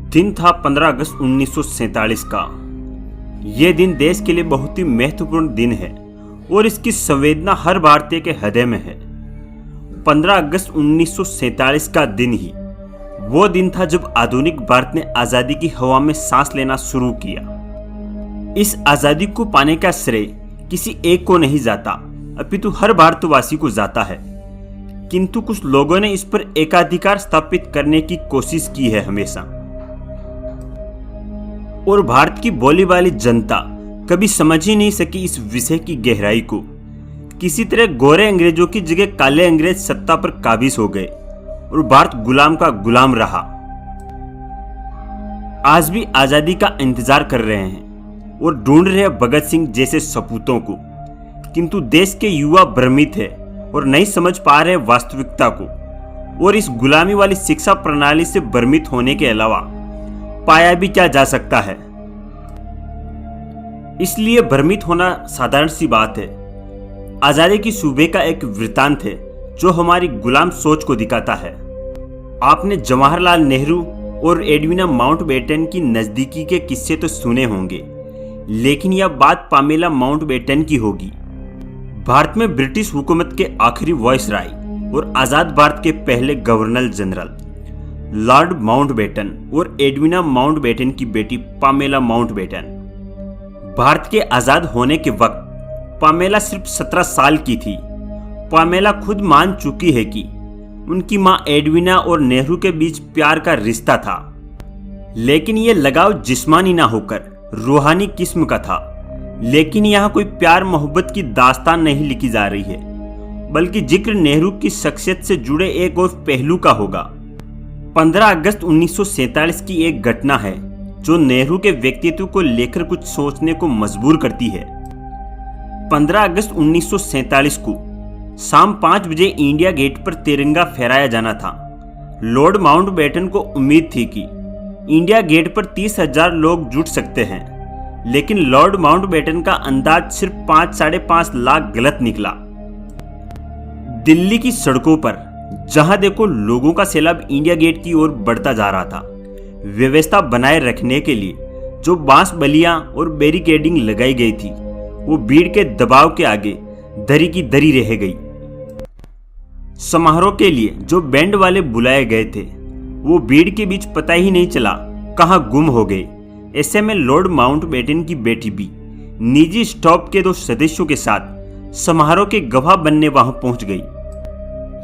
दिन था 15 अगस्त 1947 का। यह दिन देश के लिए बहुत ही महत्वपूर्ण दिन है और इसकी संवेदना हर भारतीय के हृदय में है। 15 अगस्त 1947 का दिन ही वो दिन था जब आधुनिक भारत ने आज़ादी की हवा में सांस लेना शुरू किया। इस आज़ादी को पाने का श्रेय किसी एक को नहीं जाता, अपितु हर भारतवासी को जाता है। किंतु कुछ लोगों ने इस पर एकाधिकार स्थापित करने की कोशिश की है हमेशा, और भारत की बोली वाली जनता कभी समझ ही नहीं सकी इस विषय की गहराई को। किसी तरह गोरे अंग्रेजों की जगह काले अंग्रेज सत्ता पर काबिज हो गए और भारत गुलाम का गुलाम रहा। आज भी आजादी का इंतजार कर रहे हैं और ढूंढ रहे हैं भगत सिंह जैसे सपूतों को, किंतु देश के युवा भ्रमित है और नहीं समझ पा रहे वास्तविकता को, और इस गुलामी वाली शिक्षा प्रणाली से भ्रमित होने के अलावा पाया भी क्या जा सकता है। इसलिए भ्रमित होना साधारण सी बात है। आजादी की सुबह का एक वृत्तांत है जो हमारी गुलाम सोच को दिखाता है। आपने जवाहरलाल नेहरू और एडविना माउंटबेटन की नजदीकी के किस्से तो सुने होंगे, लेकिन यह बात पामेला माउंटबेटन की होगी। भारत में ब्रिटिश हुकूमत के आखिरी वायसराय और आजाद भारत के पहले गवर्नर जनरल लॉर्ड माउंटबेटन और एडविना माउंटबेटन की बेटी पामेला माउंटबेटन। भारत के आजाद होने के वक्त पामेला सिर्फ 17 साल की थी। पामेला खुद मान चुकी है कि उनकी मां एडविना और नेहरू के बीच प्यार का रिश्ता था, लेकिन यह लगाव जिस्मानी ना होकर रूहानी किस्म का था। लेकिन यहाँ कोई प्यार मोहब्बत की दास्तान नहीं लिखी जा रही है, बल्कि जिक्र नेहरू की शख्सियत से जुड़े एक और पहलू का होगा। 15 अगस्त 1947 की एक घटना है जो नेहरू के व्यक्तित्व को लेकर कुछ सोचने को मजबूर करती है। 15 अगस्त 1947 को शाम 5 बजे इंडिया गेट पर तिरंगा फहराया जाना था। लॉर्ड माउंटबेटन को उम्मीद थी कि इंडिया गेट पर 30,000 लोग जुट सकते हैं, लेकिन लॉर्ड माउंटबेटन का अंदाज सिर्फ 5-5.5 लाख गलत निकला। दिल्ली की सड़कों पर जहां देखो लोगों का सैलाब इंडिया गेट की ओर बढ़ता जा रहा था। व्यवस्था बनाए रखने के लिए जो बांस बलियां और बैरिकेडिंग लगाई गई थी, वो भीड़ के दबाव के आगे दरी की दरी रह गई। समारोह के लिए जो बैंड वाले बुलाए गए थे, वो भीड़ के बीच पता ही नहीं चला कहां गुम हो गए। ऐसे में लॉर्ड माउंटबेटन की बेटी भी निजी स्टाफ के 2 सदस्यों के साथ समारोह के गवाह बनने वहां पहुंच गई।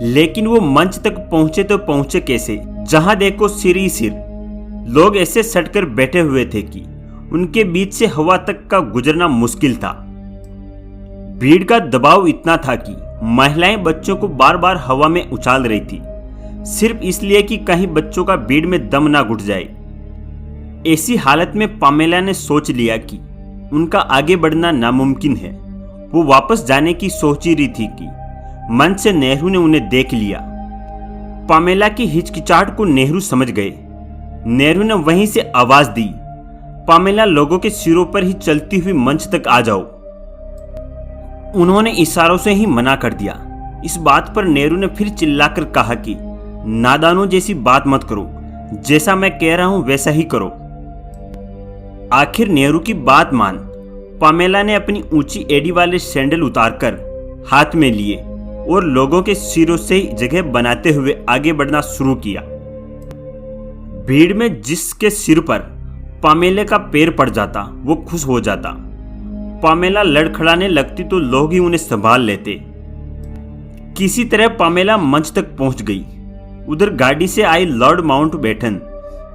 लेकिन वो मंच तक पहुंचे तो पहुंचे कैसे, जहां देखो सिर ही सिर लोग ऐसे सटकर बैठे हुए थे कि उनके बीच से हवा तक का गुजरना मुश्किल था। भीड़ का दबाव इतना था कि महिलाएं बच्चों को बार बार हवा में उछाल रही थी, सिर्फ इसलिए कि कहीं बच्चों का भीड़ में दम ना घुट जाए। ऐसी हालत में पामेला ने सोच लिया कि उनका आगे बढ़ना नामुमकिन है। वो वापस जाने की सोच ही रही थी कि मंच से नेहरू ने उन्हें देख लिया। पामेला की हिचकिचाहट को नेहरू समझ गए। नेहरू ने वहीं से आवाज दी, पामेला लोगों के सिरों पर ही चलती हुई मंच तक आ जाओ। उन्होंने इशारों से ही मना कर दिया। इस बात पर नेहरू ने फिर चिल्लाकर कहा कि नादानों जैसी बात मत करो, जैसा मैं कह रहा हूं वैसा ही करो। आखिर नेहरू की बात मान पामेला ने अपनी ऊंची एड़ी वाले सैंडल उतारकर हाथ में लिए और लोगों के सिरों से जगह बनाते हुए आगे बढ़ना शुरू किया। भीड़ में जिसके सिर पर पामेला का पैर पड़ जाता वो खुश हो जाता। पामेला लड़खड़ाने लगती तो लोग ही उन्हें संभाल लेते। किसी तरह पामेला मंच तक पहुंच गई। उधर गाड़ी से आई लॉर्ड माउंटबेटन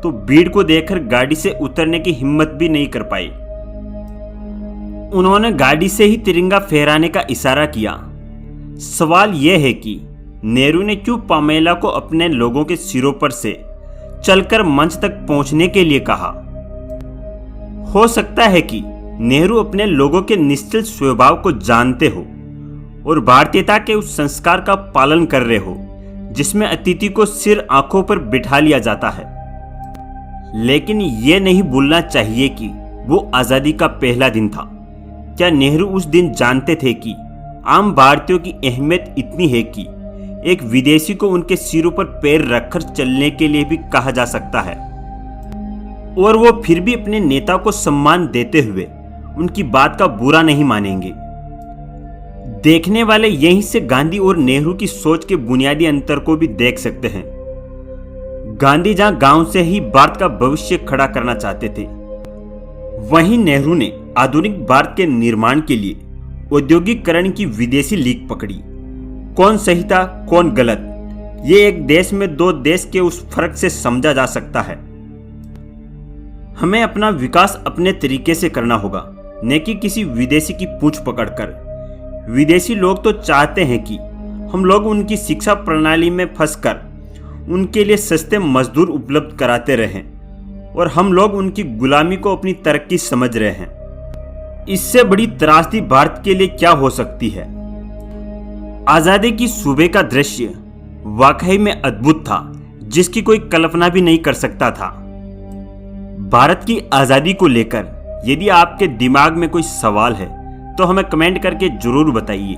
तो भीड़ को देखकर गाड़ी से उतरने की हिम्मत भी नहीं कर पाई। उन्होंने गाड़ी से ही तिरंगा फहराने का इशारा किया। सवाल यह है कि नेहरू ने क्यों पामेला को अपने लोगों के सिरों पर से चलकर मंच तक पहुंचने के लिए कहा। हो सकता है कि नेहरू अपने लोगों के निश्चल स्वभाव को जानते हो और भारतीयता के उस संस्कार का पालन कर रहे हो जिसमें अतिथि को सिर आंखों पर बिठा लिया जाता है। लेकिन यह नहीं भूलना चाहिए कि वो आजादी का पहला दिन था। क्या नेहरू उस दिन जानते थे कि आम भारतीयों की अहमियत इतनी है कि एक विदेशी को उनके सिरों पर पैर रखकर चलने के लिए भी कहा जा सकता है। और वो फिर भी अपने नेता को सम्मान देते हुए उनकी बात का बुरा नहीं मानेंगे। देखने वाले यहीं से गांधी और नेहरू की सोच के बुनियादी अंतर को भी देख सकते हैं। गांधी जहां गांव से ही भारत का भविष्य खड़ा करना चाहते थे, वहीं नेहरू ने आधुनिक भारत के निर्माण के लिए औद्योगिकरण की विदेशी लीक पकड़ी। कौन सही था कौन गलत, ये एक देश में दो देश के उस फर्क से समझा जा सकता है। हमें अपना विकास अपने तरीके से करना होगा, न कि किसी विदेशी की पूंछ पकड़कर। विदेशी लोग तो चाहते हैं कि हम लोग उनकी शिक्षा प्रणाली में फंसकर उनके लिए सस्ते मजदूर उपलब्ध कराते रहें और हम लोग उनकी गुलामी को अपनी तरक्की समझ रहे हैं। इससे बड़ी त्रासदी भारत के लिए क्या हो सकती है। आजादी की सुबह का दृश्य वाकई में अद्भुत था, जिसकी कोई कल्पना भी नहीं कर सकता था। भारत की आजादी को लेकर यदि आपके दिमाग में कोई सवाल है तो हमें कमेंट करके जरूर बताइए।